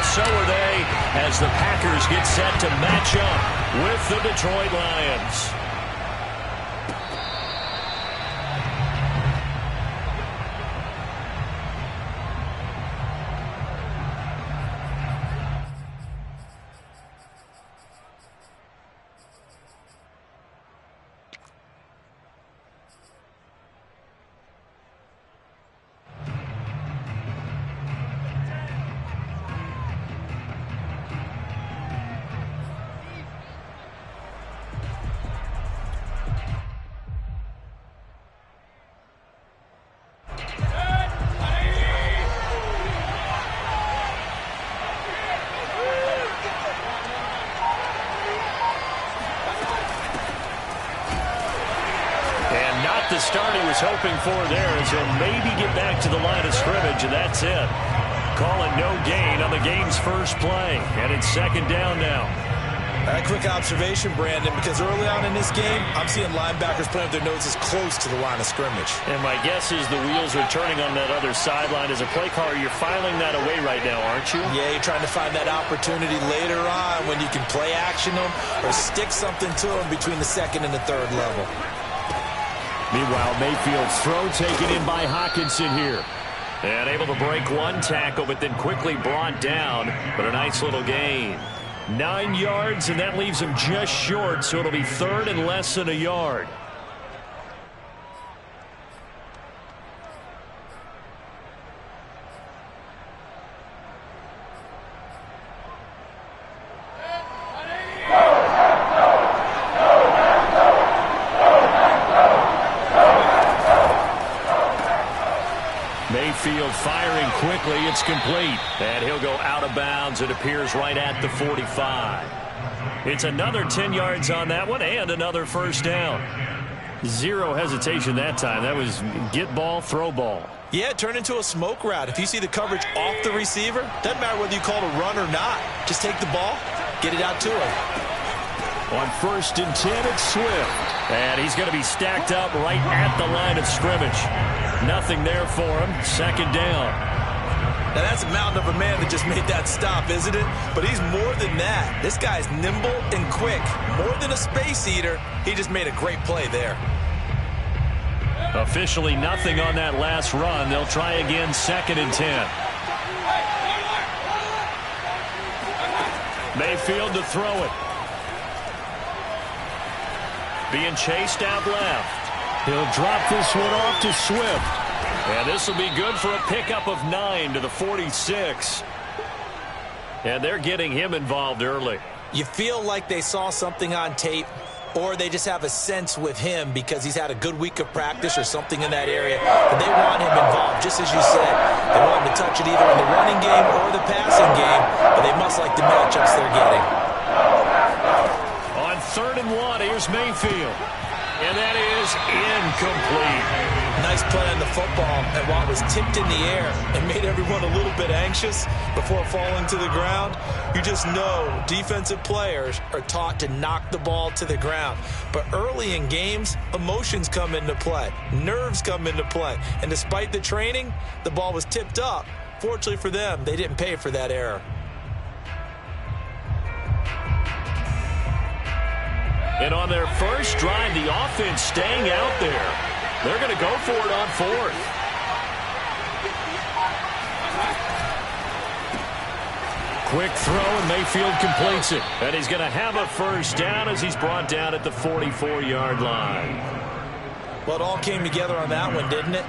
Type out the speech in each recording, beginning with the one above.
Well, so are they as the Packers get set to match up with the Detroit Lions. The start he was hoping for there as he'll maybe get back to the line of scrimmage, and that's it. Calling no gain on the game's first play, and it's second down now. A quick observation, Brandon, because early on in this game, I'm seeing linebackers putting their noses close to the line of scrimmage. And my guess is the wheels are turning on that other sideline. As a play caller, you're filing that away right now, aren't you? Yeah, you're trying to find that opportunity later on when you can play action them or stick something to them between the second and the third level. Meanwhile, Mayfield's throw taken in by Hockenson here. And able to break one tackle, but then quickly brought down. But a nice little gain. 9 yards, and that leaves him just short, so it'll be third and less than a yard. Mayfield firing quickly. It's complete. And he'll go out of bounds. It appears right at the 45. It's another 10 yards on that one and another first down. Zero hesitation that time. That was get ball, throw ball. Yeah, it turned into a smoke route. If you see the coverage off the receiver, doesn't matter whether you call it a run or not. Just take the ball, get it out to him. On 1st and 10, it's Swift. And he's going to be stacked up right at the line of scrimmage. Nothing there for him. Second down. Now, that's a mountain of a man that just made that stop, isn't it? But he's more than that. This guy's nimble and quick. More than a space eater. He just made a great play there. Officially nothing on that last run. They'll try again, 2nd and 10. Mayfield to throw it. Being chased out left. He'll drop this one off to Swift. And this will be good for a pickup of 9 to the 46. And they're getting him involved early. You feel like they saw something on tape, or they just have a sense with him because he's had a good week of practice or something in that area. And they want him involved, just as you said. They want him to touch it either in the running game or the passing game, but they must like the matchups they're getting. On 3rd and 1, here's Mayfield. And that is incomplete. Nice play on the football, and while it was tipped in the air and made everyone a little bit anxious before falling to the ground, you just know defensive players are taught to knock the ball to the ground. But early in games, emotions come into play. Nerves come into play. And despite the training, the ball was tipped up. Fortunately for them, they didn't pay for that error. And on their first drive, the offense staying out there. They're going to go for it on 4th. Quick throw, and Mayfield completes it. And he's going to have a first down as he's brought down at the 44-yard line. Well, it all came together on that one, didn't it?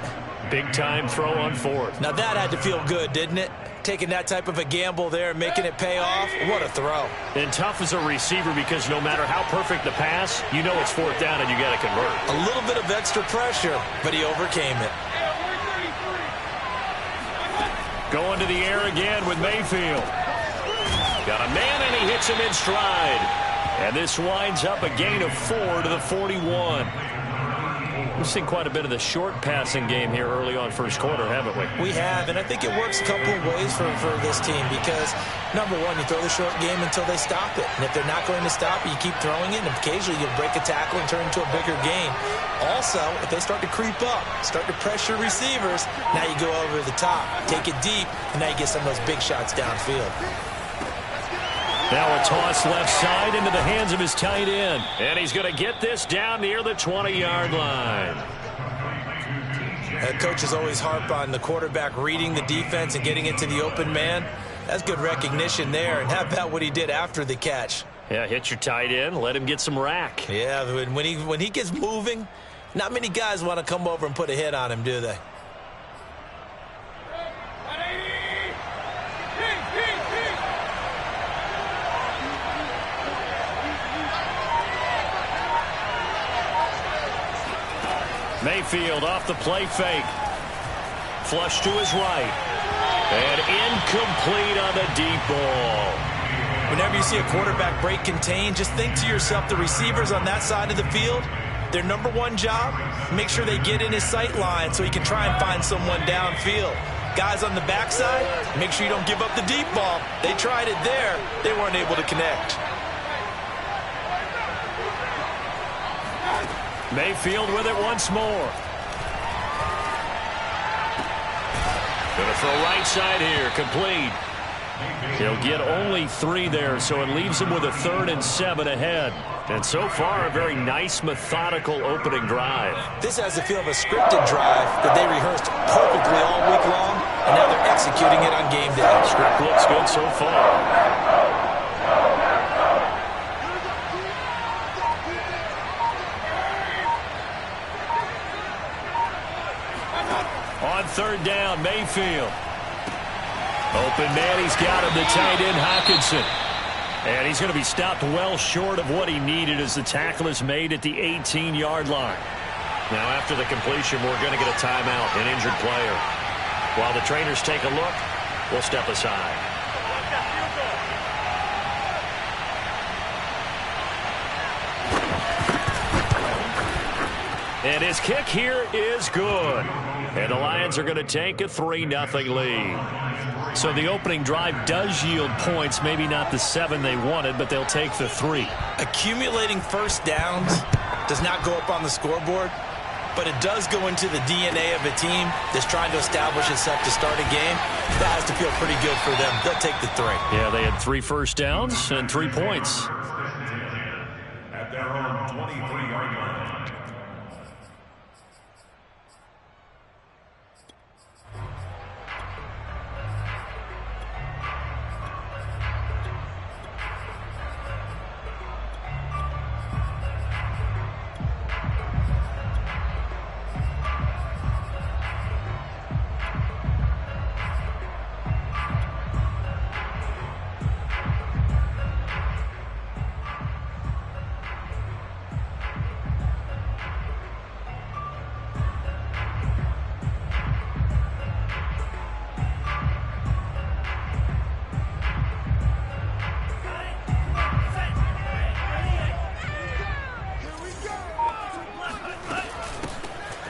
Big-time throw on 4th. Now that had to feel good, didn't it? Taking that type of a gamble there and making it pay off. What a throw. And tough as a receiver because no matter how perfect the pass, you know it's 4th down and you got to convert. A little bit of extra pressure, but he overcame it. Going to the air again with Mayfield. Got a man and he hits him in stride. And this winds up a gain of 4 to the 41. We've seen quite a bit of the short passing game here early on first quarter, haven't we? We have, and I think it works a couple of ways for this team because, number one, you throw the short game until they stop it. And if they're not going to stop it, you keep throwing it, and occasionally you'll break a tackle and turn it into a bigger game. Also, if they start to creep up, start to pressure receivers, now you go over the top, take it deep, and now you get some of those big shots downfield. Now a toss left side into the hands of his tight end. And he's going to get this down near the 20-yard line. Coaches always harp on the quarterback reading the defense and getting into the open man. That's good recognition there. And how about what he did after the catch? Yeah, hit your tight end, let him get some rack. Yeah, when he gets moving, not many guys want to come over and put a hit on him, do they? Mayfield off the play fake. Flush to his right. And incomplete on the deep ball. Whenever you see a quarterback break contain, just think to yourself, the receivers on that side of the field, their number one job, make sure they get in his sight line so he can try and find someone downfield. Guys on the backside, make sure you don't give up the deep ball. They tried it there. They weren't able to connect. Mayfield with it once more. Going to throw right side here, complete. He'll get only 3 there, so it leaves him with a 3rd and 7 ahead. And so far, a very nice, methodical opening drive. This has the feel of a scripted drive that they rehearsed perfectly all week long, and now they're executing it on game day. Script looks good so far. On 3rd down, Mayfield. Open man, he's got him, the tight end, Hockenson. And he's going to be stopped well short of what he needed as the tackle is made at the 18-yard line. Now, after the completion, we're going to get a timeout, an injured player. While the trainers take a look, we'll step aside. And his kick here is good. And the Lions are going to take a 3-0 lead. So the opening drive does yield points, maybe not the 7 they wanted, but they'll take the 3. Accumulating first downs does not go up on the scoreboard, but it does go into the DNA of a team that's trying to establish itself to start a game. That has to feel pretty good for them. They'll take the 3. Yeah, they had 3 first downs and 3 points. At their own 23-yard line.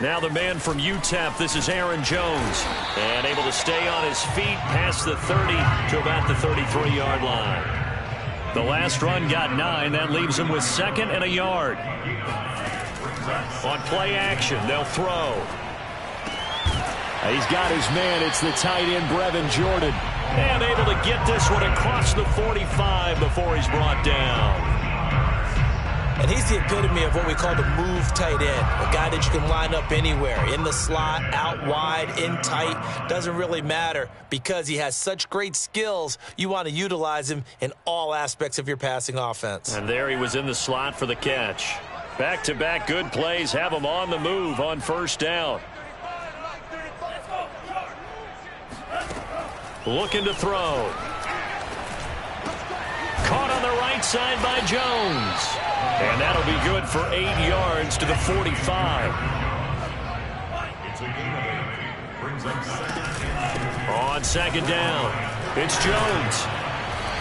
Now the man from UTEP, this is Aaron Jones. And able to stay on his feet past the 30 to about the 33-yard line. The last run got 9. That leaves him with 2nd and a yard. On play action, they'll throw. He's got his man. It's the tight end, Brevin Jordan. And able to get this one across the 45 before he's brought down. And he's the epitome of what we call the move tight end. A guy that you can line up anywhere. In the slot, out wide, in tight. Doesn't really matter because he has such great skills. You want to utilize him in all aspects of your passing offense. And there he was in the slot for the catch. Back-to-back good plays have him on the move on first down. Looking to throw. Caught on the right side by Jones. And that'll be good for 8 yards to the 45. It's a gain of 8. Brings them 2nd. On 2nd down, it's Jones.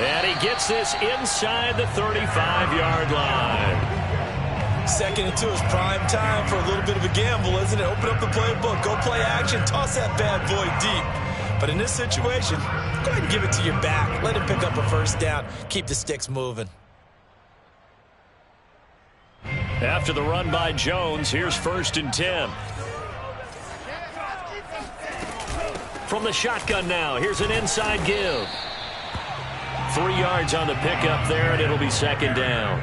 And he gets this inside the 35-yard line. Second and 2 is prime time for a little bit of a gamble, isn't it? Open up the playbook, go play action, toss that bad boy deep. But in this situation, go ahead and give it to your back. Let him pick up a first down. Keep the sticks moving. After the run by Jones, here's 1st and 10. From the shotgun now, here's an inside give. 3 yards on the pickup there, and it'll be 2nd down.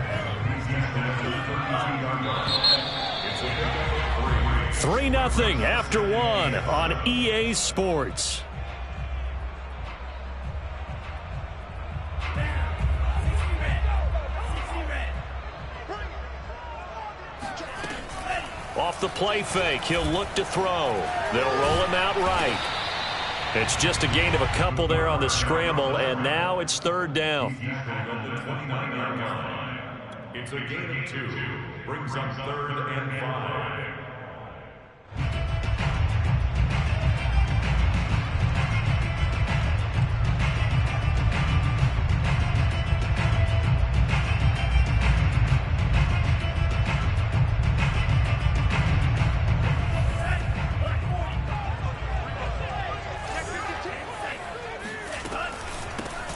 3-0 after 1 on EA Sports. Off the play fake, he'll look to throw. They'll roll him out right. It's just a gain of a couple there on the scramble, and now it's 3rd down. It's a gain of 2. Brings up 3rd and 5.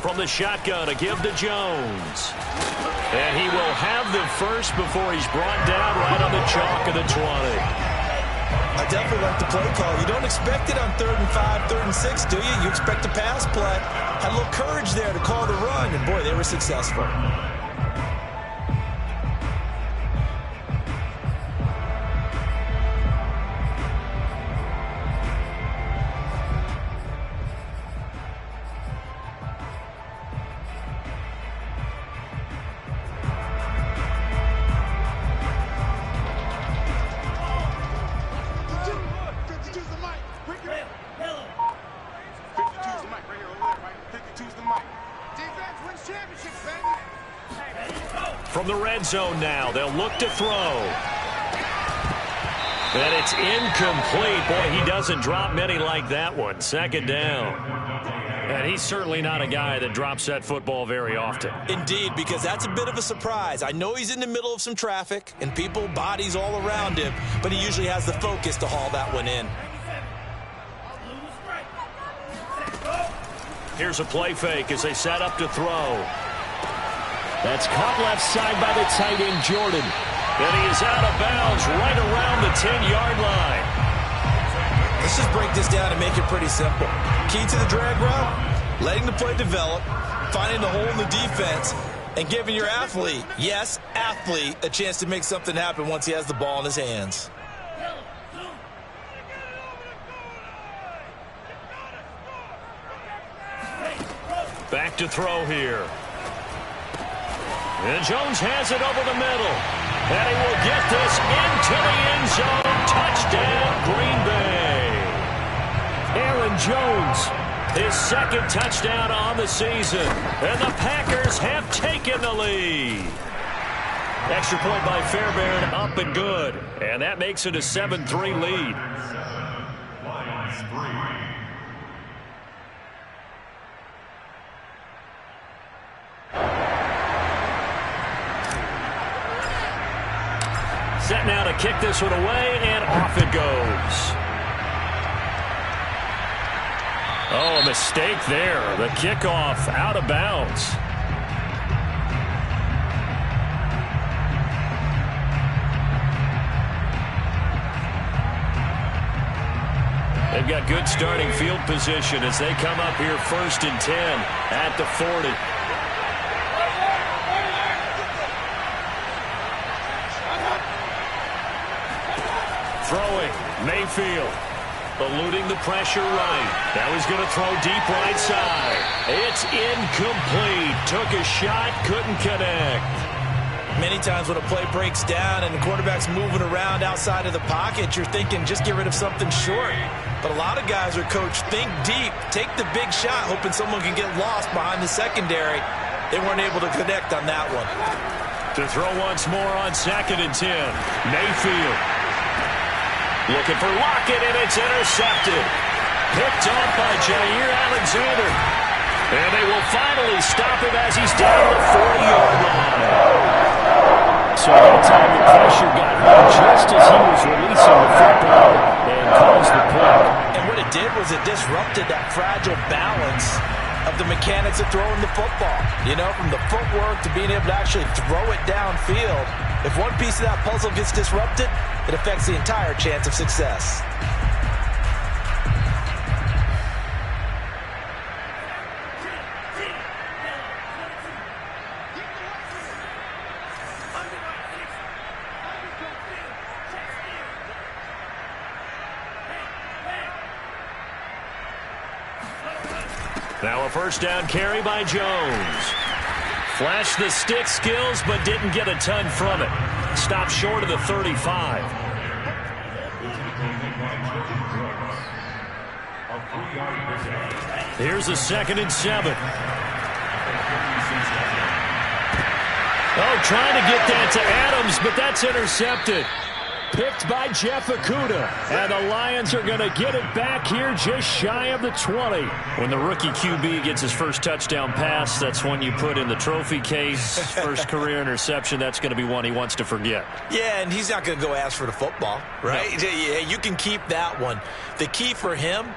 From the shotgun, a give to Jones. And he will have the first before he's brought down right on the chalk of the 20. I definitely like the play call. You don't expect it on 3rd and 5, 3rd and 6, do you? You expect a pass play. Had a little courage there to call the run, and boy, they were successful. From the red zone now, they'll look to throw. And it's incomplete. Boy, he doesn't drop many like that one. 2nd down. And he's certainly not a guy that drops that football very often. Indeed, because that's a bit of a surprise. I know he's in the middle of some traffic and people, bodies all around him, but he usually has the focus to haul that one in. Here's a play fake as they set up to throw. That's caught left side by the tight end, Jordan. And he is out of bounds right around the 10-yard line. Let's just break this down and make it pretty simple. Key to the drag route, letting the play develop, finding the hole in the defense, and giving your athlete, yes, athlete, a chance to make something happen once he has the ball in his hands. Back to throw here. And Jones has it over the middle. And he will get this into the end zone. Touchdown, Green Bay. Aaron Jones, his 2nd touchdown on the season. And the Packers have taken the lead. Extra point by Fairbairn, up and good. And that makes it a 7-3 lead. Lions 3. Set now to kick this one away, and off it goes. Oh, a mistake there. The kickoff out of bounds. They've got good starting field position as they come up here 1st and 10 at the 40. Throwing, Mayfield, eluding the pressure right. Now he's going to throw deep right side. It's incomplete. Took a shot, couldn't connect. Many times when a play breaks down and the quarterback's moving around outside of the pocket, you're thinking just get rid of something short. But a lot of guys are coached, think deep, take the big shot, hoping someone can get lost behind the secondary. They weren't able to connect on that one. To throw once more on 2nd and 10. Mayfield. Looking for Lockett, and it's intercepted. Picked off by Jair Alexander. And they will finally stop him as he's down the 40-yard line. so that time the pressure got him just as he was releasing the football and caused the pick. And what it did was it disrupted that fragile balance of the mechanics of throwing the football. You know, from the footwork to being able to actually throw it downfield. If one piece of that puzzle gets disrupted, it affects the entire chance of success. Now a first down carry by Jones. Flashed the stick skills, but didn't get a ton from it. Stopped short of the 35. Here's a 2nd and 7. Oh, trying to get that to Adams, but that's intercepted. Picked by Jeff Okudah. And the Lions are going to get it back here just shy of the 20. When the rookie QB gets his first touchdown pass, that's one you put in the trophy case. First career interception, that's going to be one he wants to forget. Yeah, and he's not going to go ask for the football, right? No. Yeah, you can keep that one. The key for him,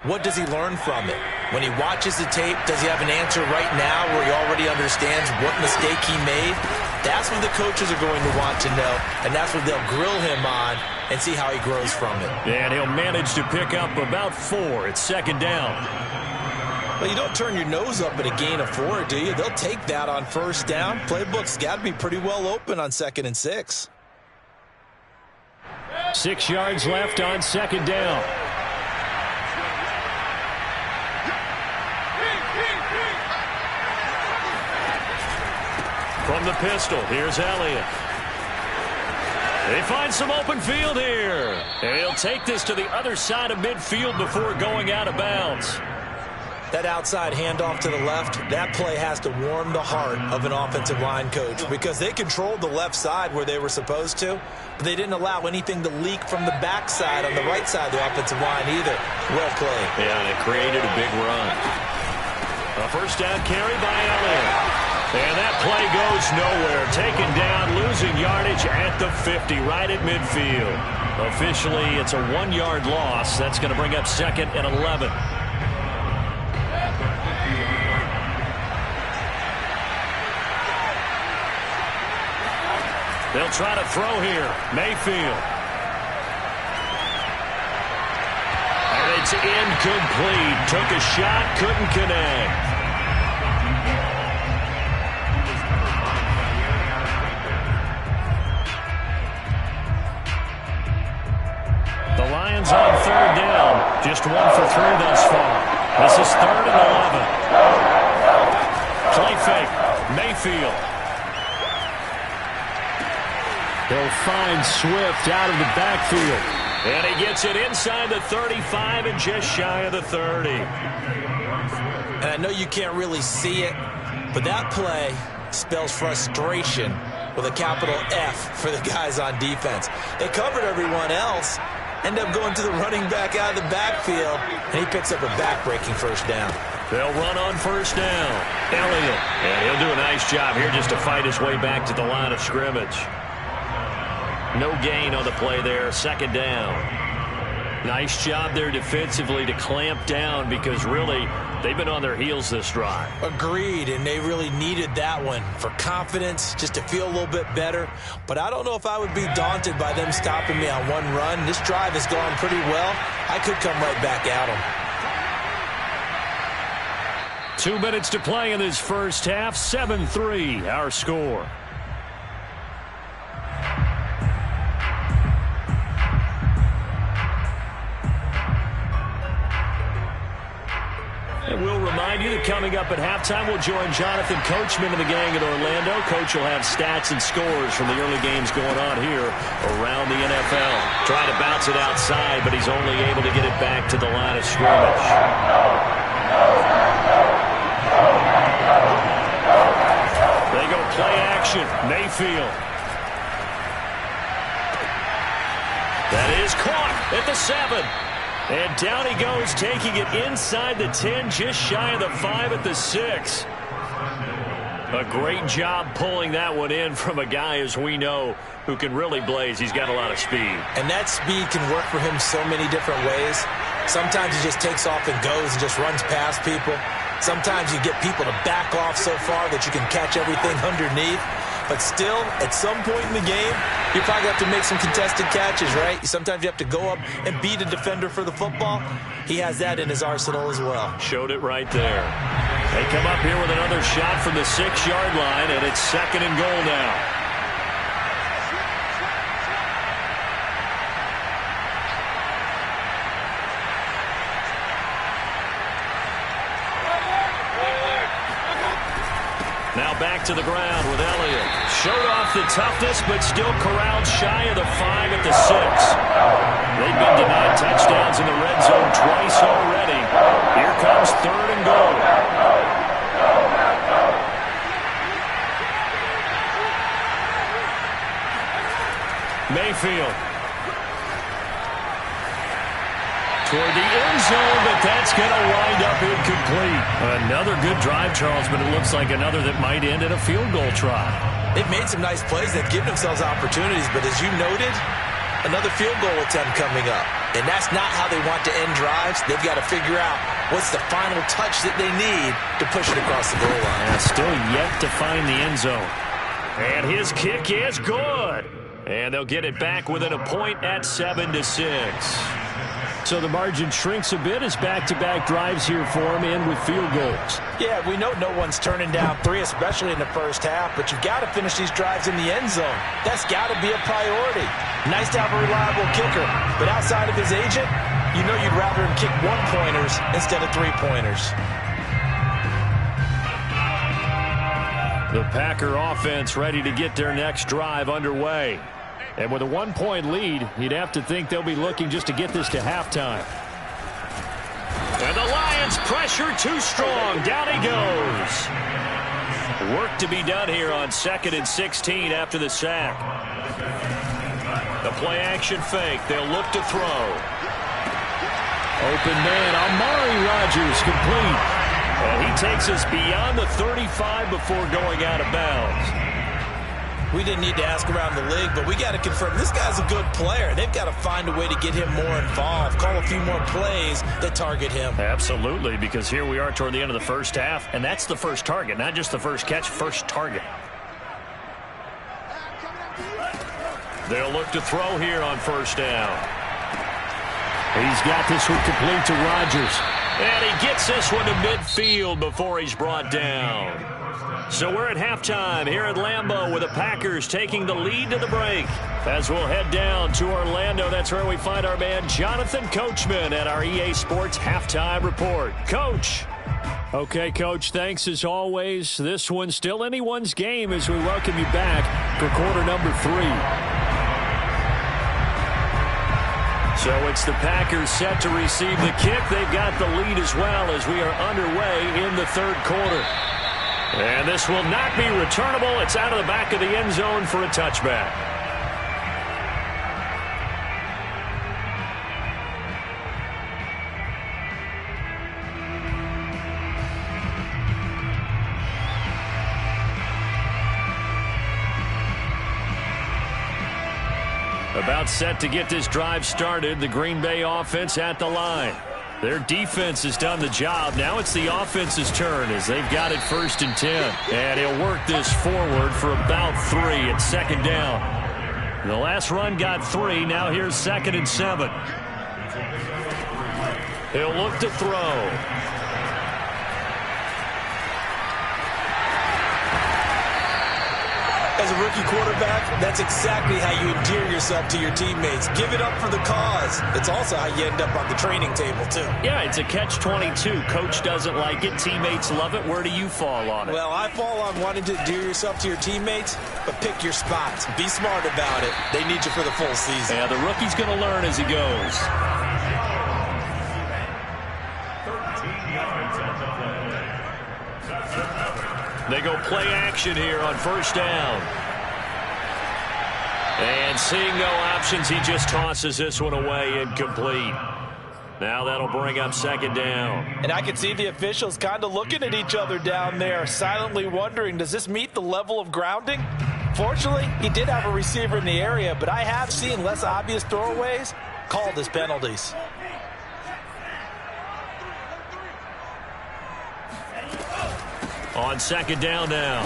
what does he learn from it? When he watches the tape, does he have an answer right now where he already understands what mistake he made? That's what the coaches are going to want to know, and that's what they'll grill him on and see how he grows from it. And he'll manage to pick up about 4. It's 2nd down. Well, you don't turn your nose up at a gain of 4, do you? They'll take that on first down. Playbook's got to be pretty well open on 2nd and 6. 6 yards left on 2nd down. From the pistol, here's Elliott. They find some open field here. And he'll take this to the other side of midfield before going out of bounds. That outside handoff to the left, that play has to warm the heart of an offensive line coach because they controlled the left side where they were supposed to, but they didn't allow anything to leak from the backside on the right side of the offensive line either. Well played. Yeah, and it created a big run. A first down carry by Elliott. And that play goes nowhere. Taken down, losing yardage at the 50, right at midfield. Officially, it's a 1-yard loss. That's going to bring up 2nd and 11. They'll try to throw here. Mayfield. And it's incomplete. Took a shot, couldn't connect. The Lions on 3rd down. Just 1 for 3 thus far. This is 3rd and 11. Play fake. Mayfield. He'll find Swift out of the backfield. And he gets it inside the 35 and just shy of the 30. And I know you can't really see it, but that play spells frustration with a capital F for the guys on defense. They covered everyone else. End up going to the running back out of the backfield, and he picks up a back-breaking first down. They'll run on first down. Elliott. And he'll do a nice job here just to fight his way back to the line of scrimmage. No gain on the play there. 2nd down. Nice job there defensively to clamp down because really they've been on their heels this drive. Agreed, and they really needed that one for confidence, just to feel a little bit better. But I don't know if I would be daunted by them stopping me on one run. This drive has gone pretty well. I could come right back at them. 2 minutes to play in this first half. 7-3 our score. And we'll remind you that coming up at halftime, we'll join Jonathan Coachman and the gang at Orlando. Coach will have stats and scores from the early games going on here around the NFL. Trying to bounce it outside, but he's only able to get it back to the line of scrimmage. They go play action. Mayfield. That is caught at the 7. And down he goes, taking it inside the 10, just shy of the 5 at the 6. A great job pulling that one in from a guy, as we know, who can really blaze. He's got a lot of speed. And that speed can work for him so many different ways. Sometimes he just takes off and goes and just runs past people. Sometimes you get people to back off so far that you can catch everything underneath. But still, at some point in the game, you probably have to make some contested catches, right? Sometimes you have to go up and beat a defender for the football. He has that in his arsenal as well. Showed it right there. They come up here with another shot from the 6-yard line, and it's 2nd and goal now. Now back to the ground with Elliott. Showed off the toughness, but still corralled shy of the 5 at the 6. They've been denied touchdowns in the red zone twice already. Here comes 3rd and goal. Mayfield. Toward the end zone, but that's going to wind up incomplete. Another good drive, Charles, but it looks like another that might end in a field goal try. They've made some nice plays. They've given themselves opportunities, but as you noted, another field goal attempt coming up. And that's not how they want to end drives. They've got to figure out what's the final touch that they need to push it across the goal line. And still yet to find the end zone. And his kick is good. And they'll get it back within a point at 7-6. So the margin shrinks a bit as back-to-back drives here for him and with field goals. Yeah, we know no one's turning down 3, especially in the first half, but you've got to finish these drives in the end zone. That's got to be a priority. Nice to have a reliable kicker, but outside of his agent, you know you'd rather him kick 1-pointers instead of 3-pointers. The Packer offense ready to get their next drive underway. And with a 1-point lead, you'd have to think they'll be looking just to get this to halftime. And the Lions pressure too strong. Down he goes. Work to be done here on 2nd and 16 after the sack. The play action fake. They'll look to throw. Open man, Amari Rodgers complete. And he takes us beyond the 35 before going out of bounds. We didn't need to ask around the league, but we got to confirm this guy's a good player. They've got to find a way to get him more involved, call a few more plays that target him. Absolutely, because here we are toward the end of the first half, and that's the first target, not just the first catch, first target. They'll look to throw here on 1st down. He's got this one complete to Rodgers. And he gets this one to midfield before he's brought down. So we're at halftime here at Lambeau with the Packers taking the lead to the break. As we'll head down to Orlando, that's where we find our man Jonathan Coachman at our EA Sports Halftime Report. Coach. Okay, Coach, thanks as always. This one's still anyone's game as we welcome you back for quarter number 3. So it's the Packers set to receive the kick. They've got the lead as well as we are underway in the 3rd quarter. And this will not be returnable. It's out of the back of the end zone for a touchback. About set to get this drive started. The Green Bay offense at the line. Their defense has done the job. Now it's the offense's turn as they've got it 1st and 10. And he'll work this forward for about 3 at 2nd down. The last run got 3. Now here's 2nd and 7. He'll look to throw. As a rookie quarterback, that's exactly how you endear yourself to your teammates. Give it up for the cause. It's also how you end up on the training table, too. Yeah, it's a catch-22. Coach doesn't like it. Teammates love it. Where do you fall on it? Well, I fall on wanting to endear yourself to your teammates, but pick your spots. Be smart about it. They need you for the full season. Yeah, the rookie's going to learn as he goes. 13 yards on the play. They go play action here on 1st down. And seeing no options, he just tosses this one away incomplete. Now that'll bring up second down. And I can see the officials kind of looking at each other down there, silently wondering, does this meet the level of grounding? Fortunately, he did have a receiver in the area, but I have seen less obvious throwaways called as penalties. On second down now,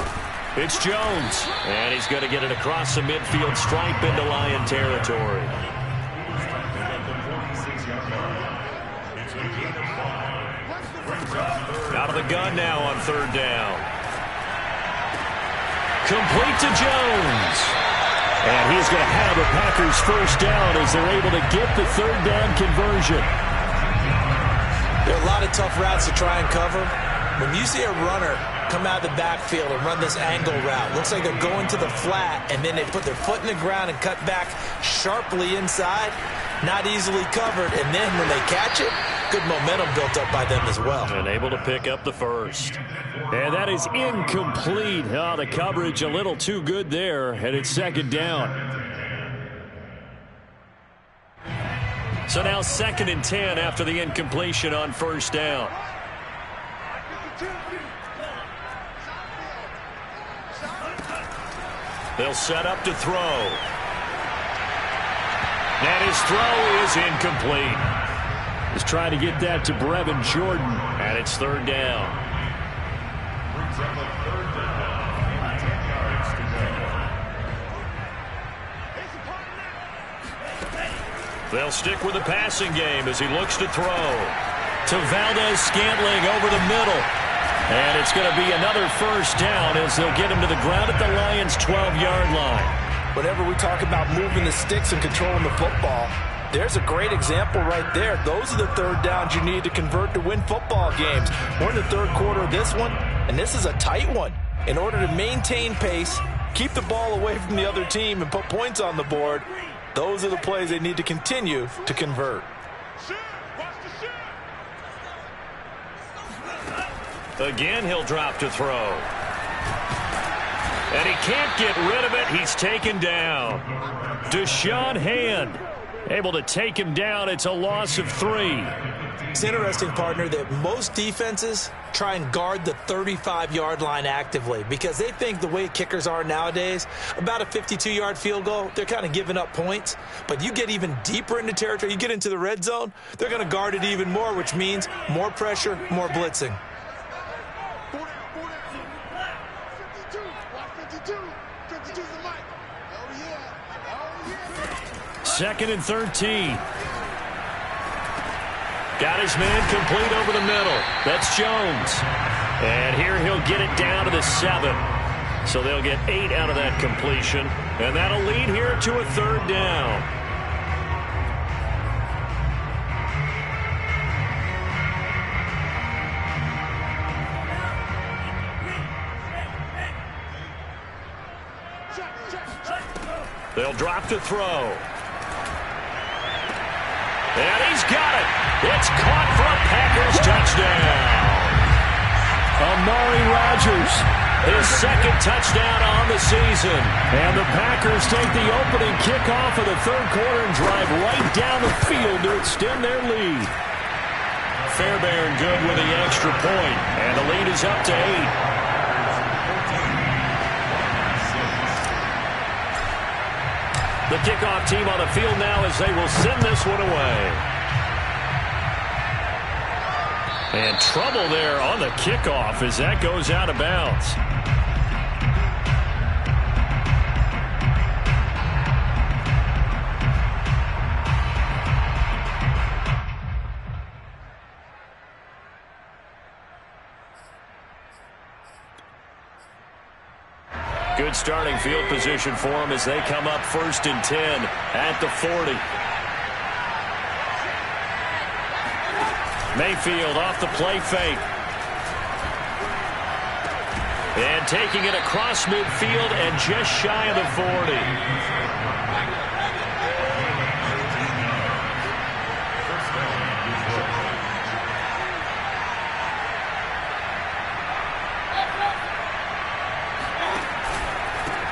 it's Jones. And he's going to get it across the midfield stripe into Lion territory. Out of the gun now on third down. Complete to Jones. And he's going to have the Packers first down as they're able to get the third down conversion. There are a lot of tough routes to try and cover. When you see a runner come out of the backfield and run this angle route, looks like they're going to the flat, and then they put their foot in the ground and cut back sharply inside. Not easily covered, and then when they catch it, good momentum built up by them as well. And able to pick up the first. And that is incomplete. Oh, the coverage a little too good there, and it's second down. So now 2nd and 10 after the incompletion on first down. They'll set up to throw. And his throw is incomplete. He's trying to get that to Brevin Jordan, and it's third down. They'll stick with the passing game as he looks to throw. To Valdez-Scantling over the middle. And it's going to be another first down as they'll get him to the ground at the Lions' 12-yard line. Whenever we talk about moving the sticks and controlling the football, there's a great example right there. Those are the third downs you need to convert to win football games. We're in the third quarter of this one, and this is a tight one. In order to maintain pace, keep the ball away from the other team, and put points on the board, those are the plays they need to continue to convert. Again, he'll drop to throw. And he can't get rid of it. He's taken down. Deshaun Hand able to take him down. It's a loss of 3. It's interesting, partner, that most defenses try and guard the 35-yard line actively because they think the way kickers are nowadays, about a 52-yard field goal, they're kind of giving up points. But you get even deeper into territory, you get into the red zone, they're going to guard it even more, which means more pressure, more blitzing. 2nd and 13. Got his man complete over the middle. That's Jones. And here he'll get it down to the 7. So they'll get 8 out of that completion. And that'll lead here to a third down. They'll drop to throw. And he's got it. It's caught for a Packers touchdown. Amari Rodgers, his 2nd touchdown on the season. And the Packers take the opening kickoff of the third quarter and drive right down the field to extend their lead. Fairbairn good with the extra point, and the lead is up to 8. The kickoff team on the field now as they will send this one away. And trouble there on the kickoff as that goes out of bounds. Good starting field position for them as they come up 1st and 10 at the 40. Mayfield off the play fake. And taking it across midfield and just shy of the 40.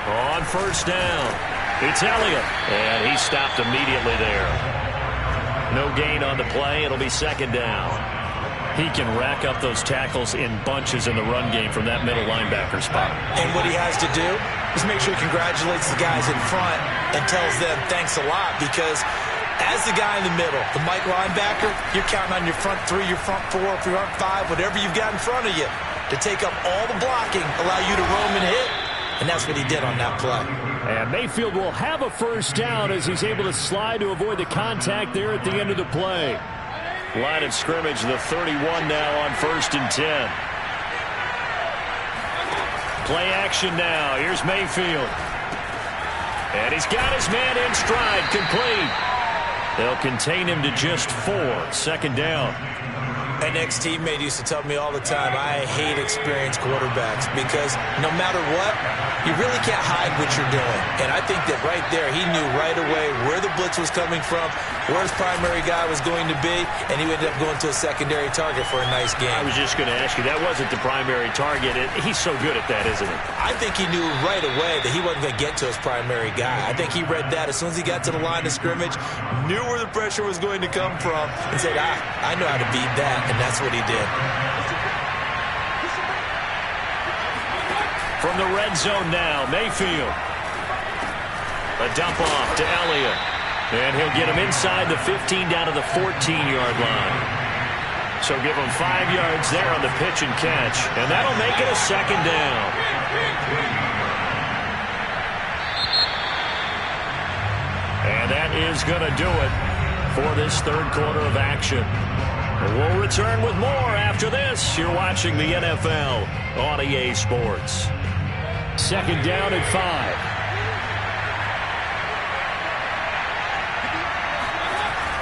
On first down, it's Elliott, and he stopped immediately there. No gain on the play. It'll be second down. He can rack up those tackles in bunches in the run game from that middle linebacker spot. And what he has to do is make sure he congratulates the guys in front and tells them thanks a lot, because as the guy in the middle, the Mike linebacker, you're counting on your front three, your front four, your front five, whatever you've got in front of you to take up all the blocking, allow you to roam and hit. And that's what he did on that play. And Mayfield will have a first down as he's able to slide to avoid the contact there at the end of the play. Line of scrimmage, the 31 now on 1st and 10. Play action now. Here's Mayfield. And he's got his man in stride, complete. They'll contain him to just 4. Second down. An ex-teammate used to tell me all the time, I hate experienced quarterbacks, because no matter what, you really can't hide what you're doing. And I think that right there, he knew right away where the blitz was coming from, where his primary guy was going to be, and he ended up going to a secondary target for a nice game. I was just going to ask you, that wasn't the primary target. He's so good at that, isn't he? I think he knew right away that he wasn't going to get to his primary guy. I think he read that as soon as he got to the line of scrimmage, knew where the pressure was going to come from, and said, I know how to beat that. And that's what he did. From the red zone now, Mayfield. A dump off to Elliott. And he'll get him inside the 15 down to the 14-yard line. So give him 5 yards there on the pitch and catch. And that'll make it a second down. And that is going to do it for this third quarter of action. We'll return with more after this. You're watching the NFL on EA Sports. Second down at 5.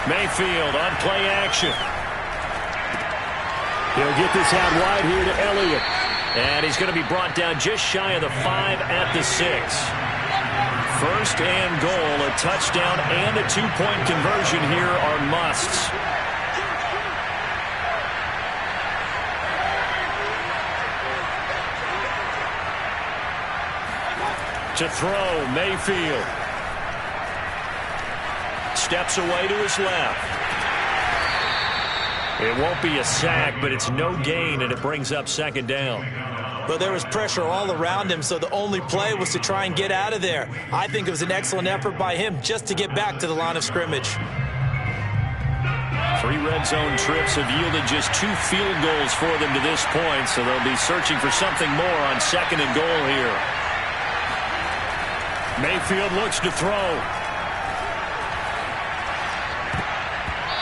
Mayfield on play action. He'll get this out wide here to Elliott. And he's going to be brought down just shy of the 5 at the 6. First and goal, a touchdown and a 2-point conversion here are musts. To throw, Mayfield. Steps away to his left. It won't be a sack, but it's no gain, and it brings up second down. But there was pressure all around him, so the only play was to try and get out of there. I think it was an excellent effort by him just to get back to the line of scrimmage. 3 red zone trips have yielded just 2 field goals for them to this point, so they'll be searching for something more on second and goal here. Mayfield looks to throw.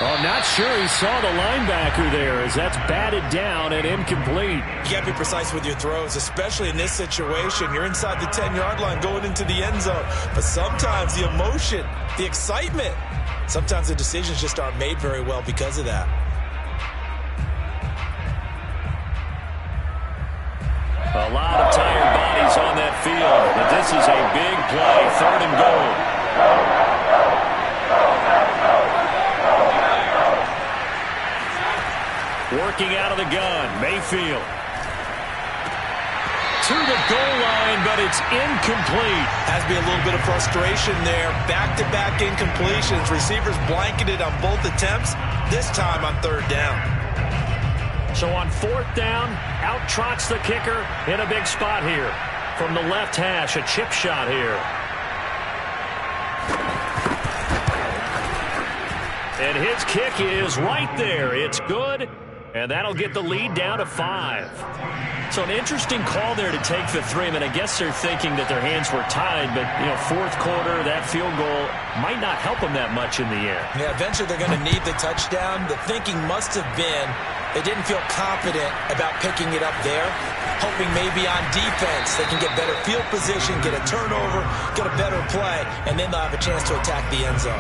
Oh, not sure he saw the linebacker there, as that's batted down and incomplete. You got to be precise with your throws, especially in this situation. You're inside the 10-yard line going into the end zone. But sometimes the emotion, the excitement, sometimes the decisions just aren't made very well because of that. A lot of tired bodies on that field, but this is a big play, third and goal. Working out of the gun, Mayfield. To the goal line, but it's incomplete. Has to be a little bit of frustration there. Back-to-back incompletions. Receivers blanketed on both attempts, this time on third down. So on fourth down, out trots the kicker in a big spot here. From the left hash, a chip shot here. And his kick is right there. It's good, and that'll get the lead down to 5. So an interesting call there to take the 3. I mean, I guess they're thinking that their hands were tied, but, you know, fourth quarter, that field goal might not help them that much in the end. Yeah, eventually they're going to need the touchdown. The thinking must have been they didn't feel confident about picking it up there, hoping maybe on defense they can get better field position, get a turnover, get a better play, and then they'll have a chance to attack the end zone.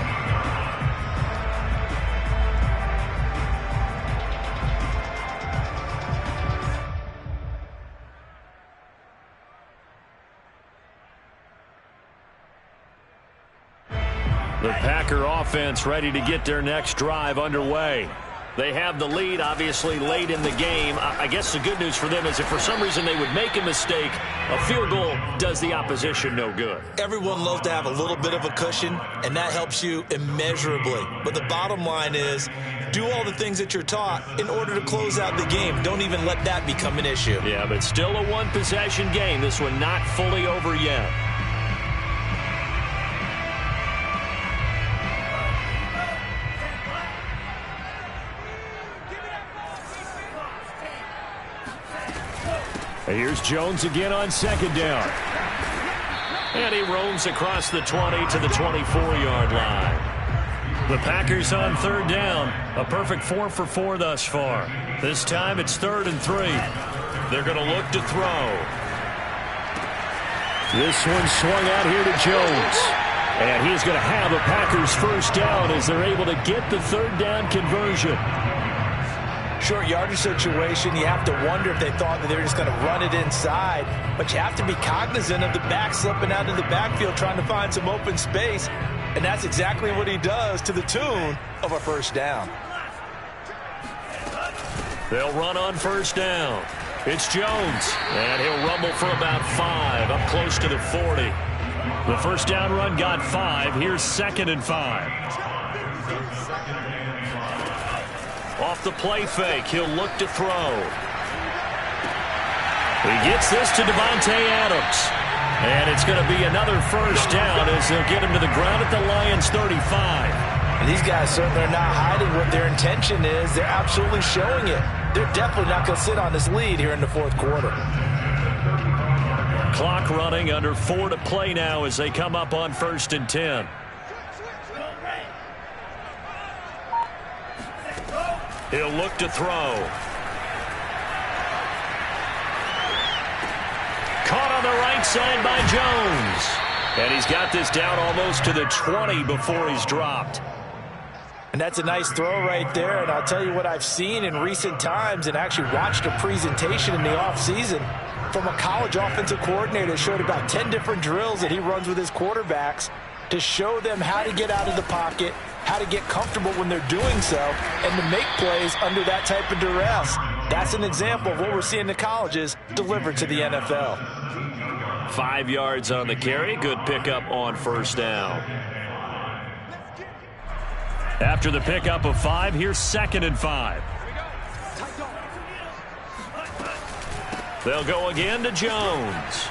The Packer offense ready to get their next drive underway. They have the lead, obviously, late in the game. I guess the good news for them is if for some reason they would make a mistake, a field goal does the opposition no good. Everyone loves to have a little bit of a cushion, and that helps you immeasurably. But the bottom line is, do all the things that you're taught in order to close out the game. Don't even let that become an issue. Yeah, but still a one-possession game. This one not fully over yet. Here's Jones again on second down. And he roams across the 20 to the 24-yard line. The Packers on third down. A perfect 4 for 4 thus far. This time it's 3rd and 3. They're going to look to throw. This one swung out here to Jones. And he's going to have a Packers first down as they're able to get the third down conversion. Short yardage situation, you have to wonder if they thought that they were just going to run it inside. But you have to be cognizant of the back slipping out of the backfield trying to find some open space. And that's exactly what he does to the tune of a first down. They'll run on first down. It's Jones. And he'll rumble for about 5, up close to the 40. The first down run got 5. Here's 2nd and 5. Off the play fake, he'll look to throw. He gets this to Devontae Adams. And it's going to be another first down as they'll get him to the ground at the Lions' 35. And these guys certainly are not hiding what their intention is. They're absolutely showing it. They're definitely not going to sit on this lead here in the 4th quarter. Clock running, under 4 to play now as they come up on 1st and 10. He'll look to throw. Caught on the right side by Jones. And he's got this down almost to the 20 before he's dropped. And that's a nice throw right there. And I'll tell you what I've seen in recent times and actually watched a presentation in the offseason from a college offensive coordinator that showed about 10 different drills that he runs with his quarterbacks to show them how to get out of the pocket, how to get comfortable when they're doing so, and to make plays under that type of duress. That's an example of what we're seeing in the colleges delivered to the NFL. 5 yards on the carry. Good pickup on first down. After the pickup of 5, here's 2nd and 5. They'll go again to Jones.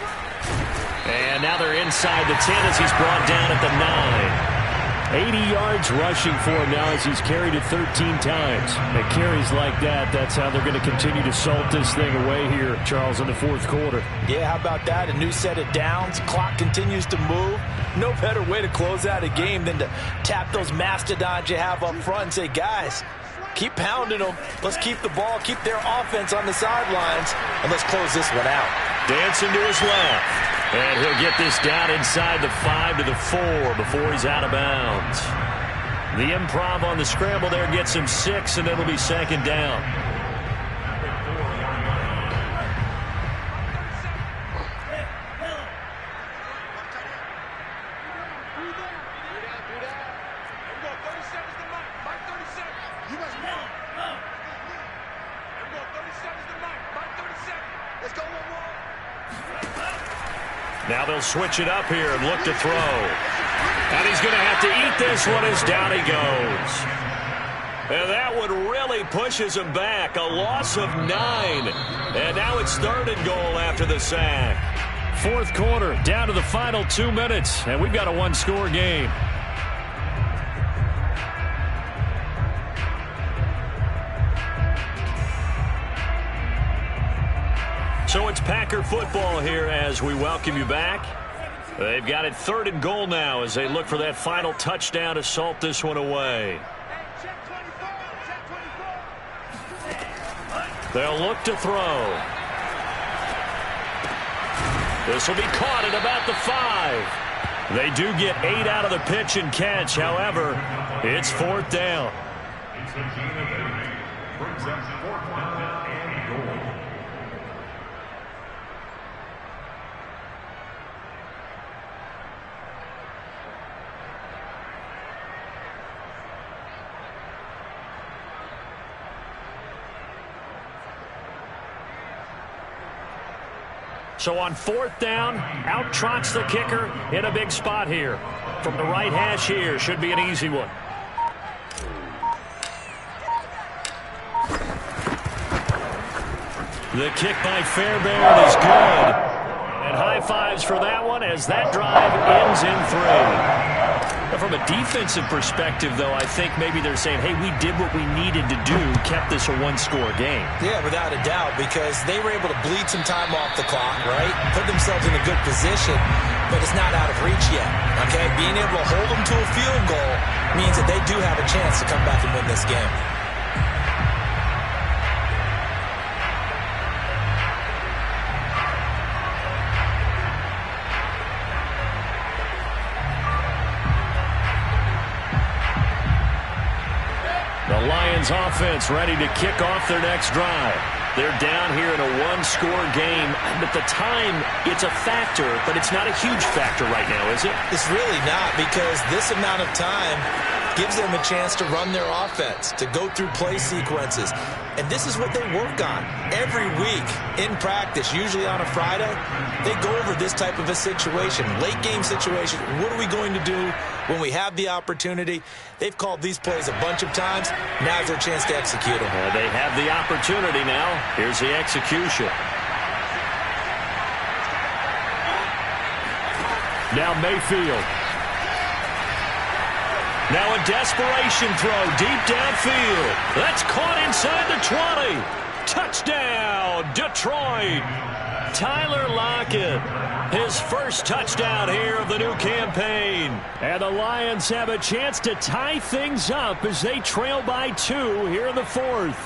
And now they're inside the 10 as he's brought down at the 9. 80 yards rushing for him now as he's carried it 13 times. And carries like that, that's how they're going to continue to salt this thing away here, Charles, in the 4th quarter. Yeah, how about that? A new set of downs. Clock continues to move. No better way to close out a game than to tap those mastodons you have up front and say, guys, keep pounding them. Let's keep the ball, keep their offense on the sidelines, and let's close this one out. Dancing to his left. And he'll get this down inside the 5 to the 4 before he's out of bounds. The improv on the scramble there gets him 6, and it'll be 2nd down. Now they'll switch it up here and look to throw. And he's going to have to eat this one as down he goes. And that one really pushes him back. A loss of 9. And now it's 3rd and goal after the sack. 4th quarter, down to the final 2 minutes. And we've got a one-score game. So it's Packer football here as we welcome you back. They've got it 3rd and goal now as they look for that final touchdown to salt this one away. They'll look to throw. This will be caught at about the 5. They do get 8 out of the pitch and catch. However, it's 4th down. So on 4th down, out trots the kicker in a big spot here. From the right hash here, should be an easy one. The kick by Fairbairn is good. And high fives for that one as that drive ends in 3. From a defensive perspective, though, I think maybe they're saying, hey, we did what we needed to do, kept this a one-score game. Yeah, without a doubt, because they were able to bleed some time off the clock, right? Put themselves in a good position, but it's not out of reach yet, okay? Being able to hold them to a field goal means that they do have a chance to come back and win this game. The Lions offense ready to kick off their next drive. They're down here in a one-score game. At the time, it's a factor, but it's not a huge factor right now, is it? It's really not, because this amount of time gives them a chance to run their offense, to go through play sequences. And this is what they work on every week in practice, usually on a Friday. They go over this type of a situation, late game situation. What are we going to do when we have the opportunity? They've called these plays a bunch of times. Now's their chance to execute them. They have the opportunity now. Here's the execution. Now Mayfield. Now a desperation throw deep downfield. That's caught inside the 20. Touchdown, Detroit. Tyler Lockett, his first touchdown here of the new campaign. And the Lions have a chance to tie things up as they trail by 2 here in the 4th.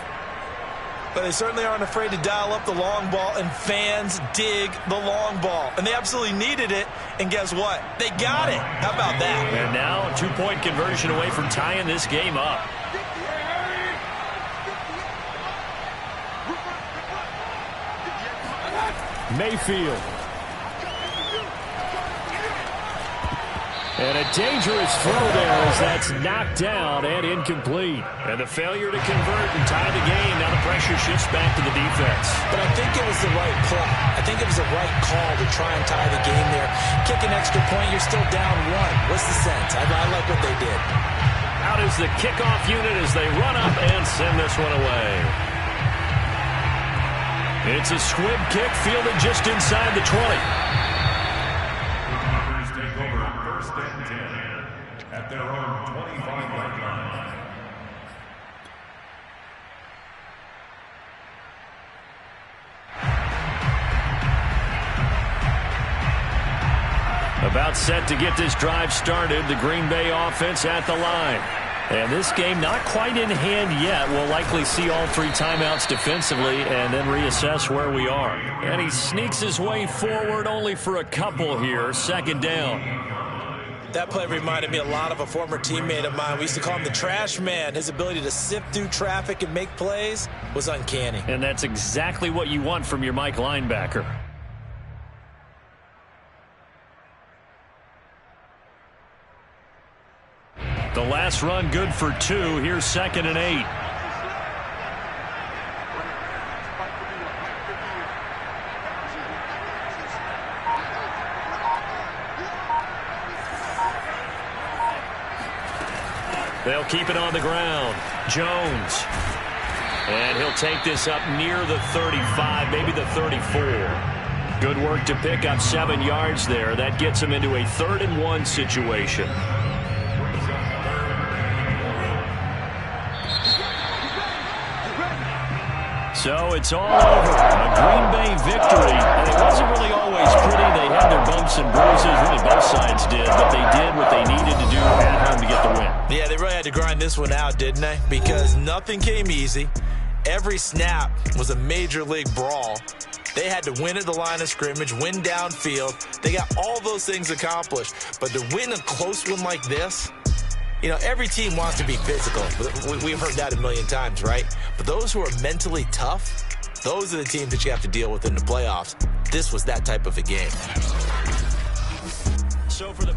But they certainly aren't afraid to dial up the long ball, and fans dig the long ball. And they absolutely needed it, and guess what? They got it. How about that? And now a 2-point conversion away from tying this game up. Mayfield. And a dangerous throw there as that's knocked down and incomplete. And the failure to convert and tie the game. Now the pressure shifts back to the defense. But I think it was the right play. I think it was the right call to try and tie the game there. Kick an extra point, you're still down 1. What's the sense? I like what they did. Out is the kickoff unit as they run up and send this one away. It's a squib kick fielded just inside the 20. At their own 25-yard line. About set to get this drive started, the Green Bay offense at the line. And this game not quite in hand yet. We'll likely see all 3 timeouts defensively and then reassess where we are. And he sneaks his way forward only for a couple here. 2nd down. That play reminded me a lot of a former teammate of mine. We used to call him the trash man. His ability to sift through traffic and make plays was uncanny. And that's exactly what you want from your Mike linebacker. The last run good for 2. Here's 2nd and 8. They'll keep it on the ground. Jones. And he'll take this up near the 35, maybe the 34. Good work to pick up 7 yards there. That gets him into a 3rd and 1 situation. So it's all over. A Green Bay victory. And it wasn't really always pretty. They had their bumps and bruises. Really, both sides did. But they did what they needed to do at home to get the win. Yeah, they really had to grind this one out, didn't they? Because nothing came easy. Every snap was a major league brawl. They had to win at the line of scrimmage, win downfield. They got all those things accomplished. But to win a close one like this, you know, every team wants to be physical. We've heard that a million times, right? But those who are mentally tough, those are the teams that you have to deal with in the playoffs. This was that type of a game. So for the